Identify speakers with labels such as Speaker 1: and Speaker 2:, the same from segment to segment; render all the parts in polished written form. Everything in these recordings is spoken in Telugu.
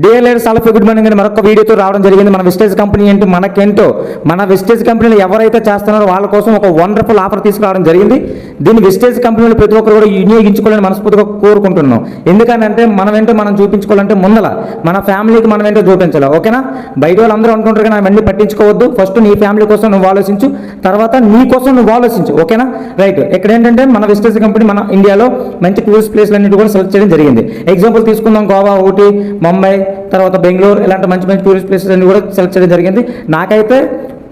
Speaker 1: Dear ladies all of you good morning అని మరొక వీడియోతో రావడం జరిగింది. మన విస్టేజ్ కంపెనీ ఏంటి మనకేంటో, మన విస్టేజ్ కంపెనీలో ఎవరైతే చేస్తున్నారో వాళ్ళ కోసం ఒక వండర్ఫుల్ ఆఫర్ తీసుకురావడం జరిగింది. దీన్ని విస్టేజ్ కంపెనీలో ప్రతి ఒక్కరు కూడా వినియోగించుకోవాలని మనస్ఫూర్తిగా కోరుకుంటున్నాం. ఎందుకంటే మనం ఏంటో మనం చూపించుకోవాలంటే ముందల మన ఫ్యామిలీకి మనం ఏంటో చూపించాలి. ఓకేనా? బయట వాళ్ళు అందరూ అంటుంటారు కానీ అవన్నీ పట్టించుకోవద్దు. ఫస్ట్ నీ ఫ్యామిలీ కోసం నువ్వు ఆలోచించు, తర్వాత నీ కోసం నువ్వు ఆలోచించు. ఓకేనా? రైట్. ఇక్కడ ఏంటంటే మన విస్టేజ్ కంపెనీ మన ఇండియాలో మంచి టూరిస్ట్ ప్లేస్లు అన్నిటి కూడా సెలెక్ట్ చేయడం జరిగింది. ఎగ్జాంపుల్ తీసుకుందాం, గోవా, ఊటీ, ముంబై, తర్వాత బెంగళూరు, ఇలాంటి మంచి మంచి టూరిస్ట్ ప్లేసెస్ అన్ని కూడా సెలెక్ట్ చేయడం జరిగింది. నాకైతే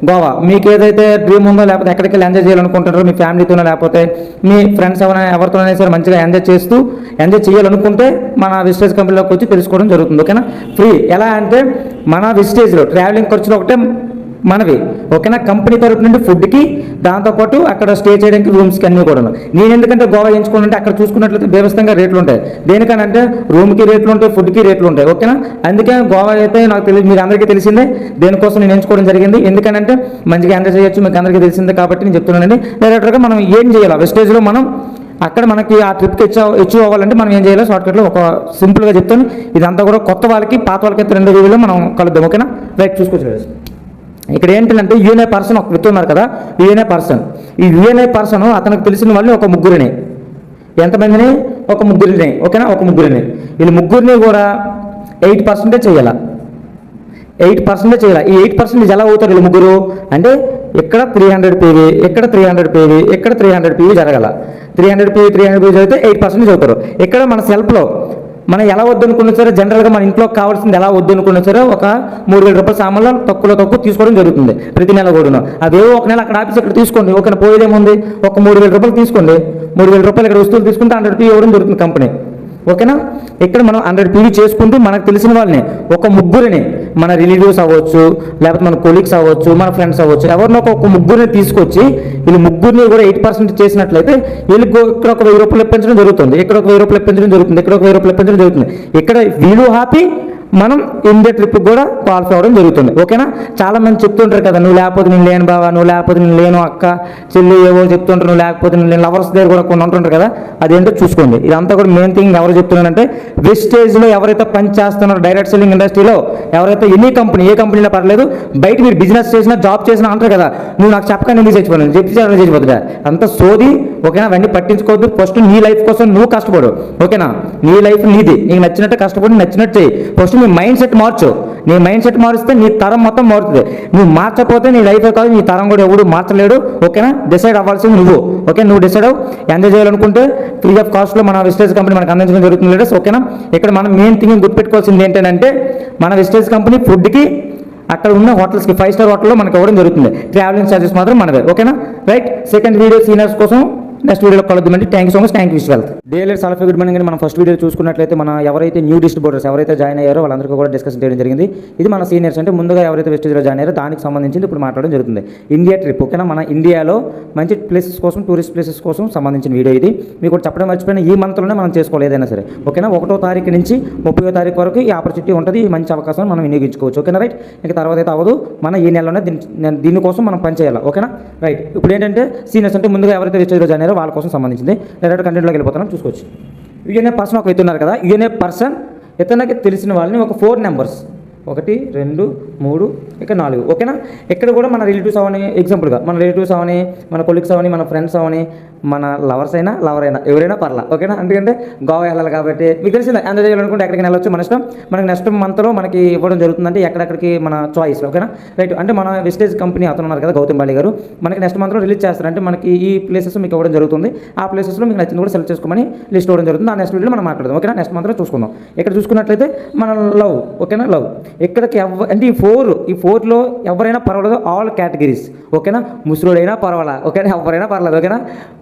Speaker 1: గోవా, మీకు ఏదైతే డ్రీమ్ ఉందో, లేకపోతే ఎక్కడికి వెళ్ళి ఎంజాయ్ చేయాలనుకుంటారో మీ ఫ్యామిలీతోనో లేకపోతే మీ ఫ్రెండ్స్ ఎవరితోనైనా సరే మంచిగా ఎంజాయ్ చేయాలనుకుంటే మన విస్టేజ్ కంపెనీలోకి వచ్చి తెలుసుకోవడం జరుగుతుంది. ఓకేనా? ఫ్రీ. ఎలా అంటే మన విస్టేజ్లో ట్రావెలింగ్ ఖర్చులు ఒకటే మనవి. ఓకేనా? కంపెనీ తరపు నుండి ఫుడ్కి, దాంతోపాటు అక్కడ స్టే చేయడానికి రూమ్స్కి అన్నీ కూడా. నేను ఎందుకంటే గోవా ఎంచుకోవాలంటే అక్కడ చూసుకున్నట్లయితే బేవస్తంగా రేట్లు ఉంటాయి. దేనికనంటే రూమ్కి రేట్లు ఉంటాయి, ఫుడ్కి రేట్లు ఉంటాయి. ఓకేనా? అందుకే గోవా అయితే నాకు తెలియదు, మీరు అందరికీ తెలిసిందే. దేనికోసం నేను ఎంచుకోవడం జరిగింది. ఎందుకంటే మంచిగా ఎంజాయ్ చేయొచ్చు, మీకు అందరికీ తెలిసిందే కాబట్టి నేను చెప్తున్నానండి. డైరెక్ట్గా మనం ఏం చేయాలి వెస్టేజ్లో, మనం అక్కడ మనకి ఆ ట్రిప్కి అచీవ్ అవ్వాలంటే మనం ఏం చేయాలో షార్ట్కట్లో ఒక సింపుల్గా చెప్తాను. ఇదంతా కూడా కొత్త వాళ్ళకి, పాత వాళ్ళకి అయితే 2 వీడియోలో మనం కలుద్దాం. ఓకేనా? రైట్. చూసుకోవచ్చు. ఇక్కడ ఏంటంటే యుఎన్ఏ పర్సన్ ఒక వ్యక్తి ఉన్నారు కదా, యుఎన్ఏ పర్సన్. ఈ యుఎన్ఏ పర్సన్ అతనికి తెలిసిన వాళ్ళు ఒక ముగ్గురిని. ఎంతమందిని? ఒక ముగ్గురిని. ఓకేనా? ఒక ముగ్గురిని. వీళ్ళు ముగ్గురిని కూడా 8% చేయాల. 8% చేయాలి. ఈ 8% ఎలా అవుతారు వీళ్ళు ముగ్గురు అంటే, ఇక్కడ 300 PV, ఇక్కడ 300 PV, ఇక్కడ 300 PV జరగాల. 300 PV జరిగితే 8% అవుతారు. ఇక్కడ మన సెల్ఫ్లో మనం ఎలా వద్దనుకున్నా సరే, జనరల్గా మన ఇంట్లో కావాల్సింది ఎలా వద్దనుకున్నా సరే ఒక 3000 రూపాయల సామాన్లు తక్కువ తీసుకోవడం జరుగుతుంది ప్రతి నెల కూడా. అదేవో ఒక నెల అక్కడ ఆఫీస్ ఇక్కడ తీసుకోండి. ఓకే, పోయేదేముంది, ఒక 3000 రూపాయలు తీసుకోండి. 3000 రూపాయలు ఇక్కడ వస్తువులు తీసుకుంటే 100 PV ఇవ్వడం జరుగుతుంది కంపెనీ. ఓకేనా? ఇక్కడ మనం 100 PV చేసుకుంటూ మనకు తెలిసిన వాళ్ళని ఒక ముగ్గురిని, మన రిలేటివ్స్ అవ్వచ్చు, లేకపోతే మన కొలీగ్స్ అవ్వచ్చు, మన ఫ్రెండ్స్ అవ్వచ్చు, ఎవరినో ఒక ముగ్గురిని తీసుకొచ్చి వీళ్ళు ముగ్గురిని కూడా 8% చేసినట్లయితే వీళ్ళకి ఇక్కడ ఒక 1000 రూపాయలు ఇప్పించడం జరుగుతుంది, ఇక్కడ ఒక 1000 రూపాయలు ఇప్పించడం జరుగుతుంది, ఇక్కడ ఒక 1000 రూపాయలు ఇప్పించడం జరుగుతుంది. ఇక్కడ వీళ్ళు హ్యాపీ, మనం ఇండియా ట్రిప్కి కూడా క్వాలిఫై అవ్వడం జరుగుతుంది. ఓకేనా? చాలా మంది చెప్తుంటారు కదా, నువ్వు లేకపోతే నేను లేను బావా, నువ్వు లేకపోతే నేను లేను అక్క, చెల్లి, ఏవో చెప్తుంటారు, నువ్వు లేకపోతే నేను లేను. లవర్స్ దగ్గర కూడా కొన్ని ఉంటుంటారు కదా, అదేంటో చూసుకోండి. ఇదంతా కూడా మెయిన్ థింగ్ ఎవరు చెప్తున్నారంటే, వెస్టేజ్లో ఎవరైతే పని చేస్తున్నారో, డైరెక్ట్ సెల్లింగ్ ఇండస్ట్రీలో ఎవరైతే ఏ కంపెనీలో పర్లేదు, బయట మీరు బిజినెస్ చేసినా జాబ్ చేసినా అంటారు కదా, నువ్వు నాకు చెప్పకుండా ఎందుకు చచ్చిపోయాను, చచ్చిపోతుందా అంత సోది. ఓకేనా? అవన్నీ పట్టించుకోవద్దు. ఫస్ట్ నీ లైఫ్ కోసం నువ్వు కష్టపడు. ఓకేనా? నీ లైఫ్ నీది, నీకు నచ్చినట్టు కష్టపడి నచ్చినట్టు చేయి. ఫస్ట్ నీ మైండ్ సెట్ మార్చు. నీ మైండ్ సెట్ మారిస్తే నీ తరం మొత్తం మారుతుంది. నువ్వు మార్చకపోతే నీ లైఫ్ కాదు, నీ తరం కూడా ఎవడు మార్చలేడు. ఓకేనా? డిసైడ్ అవ్వాల్సింది నువ్వు. ఓకే, నువ్వు డిసైడ్ అవ్వు. ఎంజాయ్ చేయాలనుకుంటే ఫ్రీ ఆఫ్ కాస్ట్లో మన విస్టేజ్ కంపెనీ మనకు అందించడం జరుగుతుంది లేడీస్. ఓకేనా? ఇక్కడ మనం మెయిన్ థింగ్ గుర్తుపెట్టుకోవాల్సింది ఏంటంటే, మన విస్టేజ్ కంపెనీ ఫుడ్కి, అక్కడ ఉన్న హోటల్స్కి 5 స్టార్ హోటల్లో మనకు ఇవ్వడం జరుగుతుంది. ట్రావెలింగ్ ఛార్జెస్ మాత్రం మనవే. ఓకేనా? రైట్. సెకండ్ వీడియో సీనియర్స్ కోసం నెక్స్ట్ వీడియోలో కలుద్దామండి. Thank you so much. Thank you wealth. Daily సాల్ఫీ గుడ్ మార్నింగ్. మనం ఫస్ట్ వీడియో చూసుకున్నట్లయితే మన ఎవరైతే న్యూ డిస్ట్రిబ్యూటర్స్ ఎవరైతే జాయిన్ అయ్యారో వాళ్ళందరికీ కూడా డిస్కషన్ చేయడం జరిగింది. ఇది మన సీనియర్స్ అంటే ముందుగా ఎవరైతే వెస్టేజ్లో జాయిన్ అయ్యారో దానికి సంబంధించింది ఇప్పుడు మాట్లాడడం జరుగుతుంది. India trip. ఓకేనా? మన ఇండియాలో మంచి ప్లేసెస్ కోసం, టూరిస్ట్ ప్లేసెస్ కోసం సంబంధించిన వీడియో ఇది. మీకు కూడా చెప్పడం మర్చిపోయిన, ఈ మంత్లోనే మనం చేసుకోవాలి ఏదైనా సరే. ఓకేనా? 1వ తారీఖు నుంచి 30వ తారీఖు వరకు ఈ ఆపర్చునిటీ ఉంటుంది. ఈ మంచి అవకాశం మనం వినియోగించుకోవచ్చు. ఓకేనా? రైట్. ఇంకా తర్వాత అయితే అవ్వదు, మన ఈ నెలలోనే దీనికోసం మనం పని చేయాలి. ఓకేనా? రైట్. ఇప్పుడు ఏంటంటే సీనియర్స్ అంటే ముందుగా ఎవరైతే వెస్టేజ్లో జాయిన్ అయ్యారో వాళ్ళ కోసం సంబంధించింది. డైరెక్ట్ కంటెంట్లోకి వెళ్ళిపోతున్నాం. చూసుకోవచ్చు. యుఎన్ఏ పర్సన్ ఒక వ్యక్తి ఉన్నారు కదా, యుఎన్ఏ పర్సన్ ఇతనికి తెలిసిన వాళ్ళని ఒక 4 నెంబర్స్, 1 2 3 ఇక 4. ఓకేనా? ఇక్కడ కూడా మన రిలేటివ్స్ అవని, ఎగ్జాంపుల్గా మన రిలేటివ్స్ అవని, మన కొలీగ్స్ అవని, మన ఫ్రెండ్స్ అవని, మన లవర్స్ అయినా లవర్ అయినా ఎవరైనా పర్లా. ఓకేనా? ఎందుకంటే గోవా వెళ్ళాలి కాబట్టి మీకు తెలిసిందే, ఎంజాయ్ చేయాలనుకుంటే ఎక్కడికి వెళ్ళొచ్చు. మన ఇష్టం. మనకి నెక్స్ట్ మంత్లో మనకి ఇవ్వడం జరుగుతుందంటే ఎక్కడెక్కడికి మన చాయిస్. ఓకేనా? రైట్. అంటే మన వెస్టేజ్ కంపెనీ అతను ఉన్నారు కదా, గౌతమ్ బాలి గారు, మనకి నెక్స్ట్ మంత్లో రిలీజ్ చేస్తారంటే మనకి ఈ ప్లేసెస్ మీకు ఇవ్వడం జరుగుతుంది. ఆ ప్లేసెస్లో మీకు నచ్చింది కూడా సెలెక్ట్ చేసుకోమని లిస్ట్ ఇవ్వడం జరుగుతుంది. ఆ నెక్స్ట్ వీడియోలో మనం మాట్లాడదాం. ఓకేనా? నెక్స్ట్ మంత్లో చూసుకుందాం. ఇక్కడ చూసుకున్నట్లయితే మన లవ్. ఓకేనా? లవ్. ఇక్కడికి అంటే ఈ 4లో ఎవరైనా పర్వాలేదు, ఆల్ కేటగిరీస్. ఓకేనా? ముసలుడైనా పర్వాలా. ఓకేనా? ఎవరైనా పర్వాలేదు. ఓకేనా?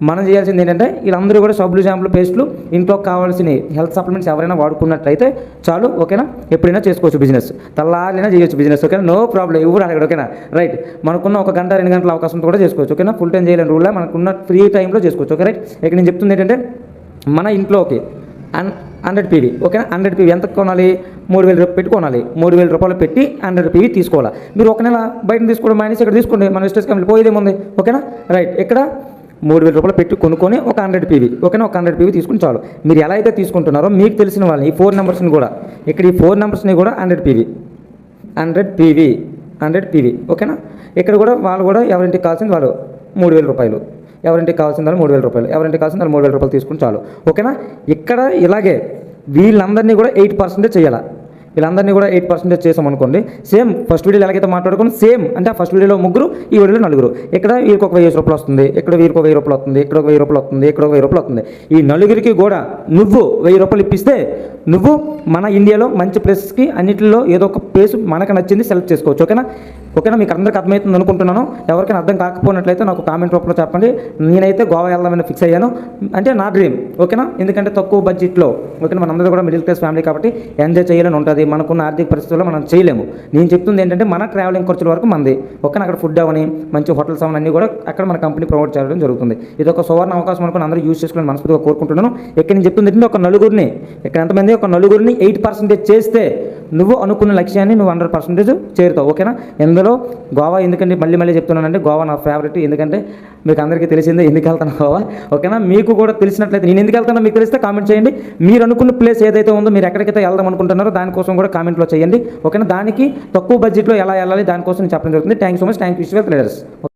Speaker 1: మనం చేయాల్సింది ఏంటంటే వీళ్ళందరూ కూడా సబ్బులు, షాంపులు, పేస్టులు, ఇంట్లో కావాల్సిన హెల్త్ సప్లిమెంట్స్ ఎవరైనా వాడుకున్నట్లయితే చాలు. ఓకేనా? ఎప్పుడైనా చేసుకోవచ్చు బిజినెస్, తల్లారైనా చేయొచ్చు బిజినెస్. ఓకేనా? నో ప్రాబ్లం, ఎవరు అడగడు. ఓకేనా? రైట్. మనకున్న 1 గంట 2 గంటల అవకాశంతో కూడా చేసుకోవచ్చు. ఓకేనా? ఫుల్ టైం చేయాలని రూల్, మనకున్న ఫ్రీ టైంలో చేసుకోవచ్చు. ఓకే? రైట్. ఇక్కడ నేను చెప్తుంది ఏంటంటే, మన ఇంట్లోకి 100 PV. ఓకేనా? 100 PV ఎంత కొనాలి? 3000 రూపాయలు పెట్టి కొనాలి. 3000 రూపాయలు పెట్టి 100 PV తీసుకోవాలి. మీరు ఒక నెల బయట తీసుకోవడం మైనస్ ఇక్కడ తీసుకోండి. మన విస్టేజ్ కంపెనీ పోయేదేముంది. ఓకేనా? రైట్. ఇక్కడ రూపాయలు పెట్టి కొనుక్కొని ఒక 100 పీవీ, ఓకేనా, ఒక 100 పీవీ తీసుకుని చాలు. మీరు ఎలా అయితే తీసుకుంటున్నారో మీకు తెలిసిన వాళ్ళని ఈ 4 నెంబర్స్ని కూడా ఇక్కడ ఈ 4 నెంబర్స్ని కూడా 100 పీవీ, ఓకేనా. ఇక్కడ కూడా వాళ్ళు కూడా ఎవరింటికి కావాల్సింది వాళ్ళు 3000 రూపాయలు, ఎవరింటికి కావాల్సిన వాళ్ళు 3000 రూపాయలు, ఎవరింటికి కావాల్సిన వాళ్ళు 3000 రూపాయలు తీసుకుని చాలు, ఓకేనా. ఇక్కడ ఇలాగే వీళ్ళందరినీ కూడా 8% చేయాలి. వీళ్ళందరినీ కూడా 8% చేసామనుకోండి, సేమ్ ఫస్ట్ వీడియోలో ఎలాగైతే మాట్లాడుకుని సేమ్ అంటే ఆ ఫస్ట్ వీడియోలో 3, ఈ వీడియోలో 4. ఇక్కడ వీరికి ఒక 1000 రూపాయలు వస్తుంది, ఇక్కడ వీరికి ఒక 1000 రూపాయలు వస్తుంది, ఇక్కడ ఒక 1000 రూపాయలు వస్తుంది, ఇక్కడ ఒక 1000 రూపాయలు వస్తుంది. ఈ 4కి కూడా నువ్వు 1000 రూపాయలు ఇప్పిస్తే నువ్వు మన ఇండియాలో మంచి ప్లేసెస్కి అన్నింటిలో ఏదో ఒక ప్లేస్ మనకు నచ్చింది సెలెక్ట్ చేసుకోవచ్చు, ఓకేనా. మీకు అందరికీ అర్థమవుతుంది అనుకుంటున్నాను. ఎవరికైనా అర్థం కాకపోయినట్లయితే నాకు కామెంట్ రూపంలో చెప్పండి. నేనైతే గోవా వెళ్దామని ఫిక్స్ అయ్యాను, అంటే నా డ్రీమ్, ఓకేనా. ఎందుకంటే తక్కువ బడ్జెట్లో, ఓకేనా, మనందరూ కూడా మిడిల్ క్లాస్ ఫ్యామిలీ కాబట్టి ఎంజాయ్ చేయాలని ఉంటుంది. మనకున్న ఆర్థిక పరిస్థితుల్లో మనం చేయలేము. నేను చెప్తుంది ఏంటంటే మన ట్రావెలింగ్ ఖర్చుల వరకు మంది, ఓకేనా. అక్కడ ఫుడ్ అవని మంచి హోటల్స్ అవన్నీ అన్నీ కూడా అక్కడ మన కంపెనీ ప్రొవైడ్ చేయడం జరుగుతుంది. ఇది ఒక సువర్ణ అవకాశం అనుకుని అందరూ యూజ్ చేసుకోవాలని మనస్ఫూర్తిగా కోరుకుంటున్నాను. ఇక్కడ నేను చెప్తుంది ఏంటంటే ఒక నలుగురిని, ఇక్కడ ఎంతమంది, ఒక నలుగురిని 8% చేస్తే నువ్వు అనుకున్న లక్ష్యాన్ని నువ్వు 100% చేరుతావు, ఓకేనా. ఇందులో గోవా ఎందుకంటే మళ్ళీ చెప్తున్నానంటే గోవా నా ఫేవరెట్. ఎందుకంటే మీకు అందరికీ తెలిసిందే ఎందుకు వెళ్తాను గోవా, ఓకేనా. మీకు కూడా తెలిసినట్లయితే నేను ఎందుకు వెళ్తానో మీకు తెలిస్తే కామెంట్ చేయండి. మీరు అనుకున్న ప్లేస్ ఏదైతే ఉందో, మీరు ఎక్కడికైతే వెళ్దాం అనుకుంటున్నారో దానికోసం కూడా కామెంట్లో చేయండి, ఓకేనా. దానికి తక్కువ బడ్జెట్లో ఎలా వెళ్ళాలి దానికోసం నేను చెప్పడం జరుగుతుంది. Thank you so much. Thank you leaders.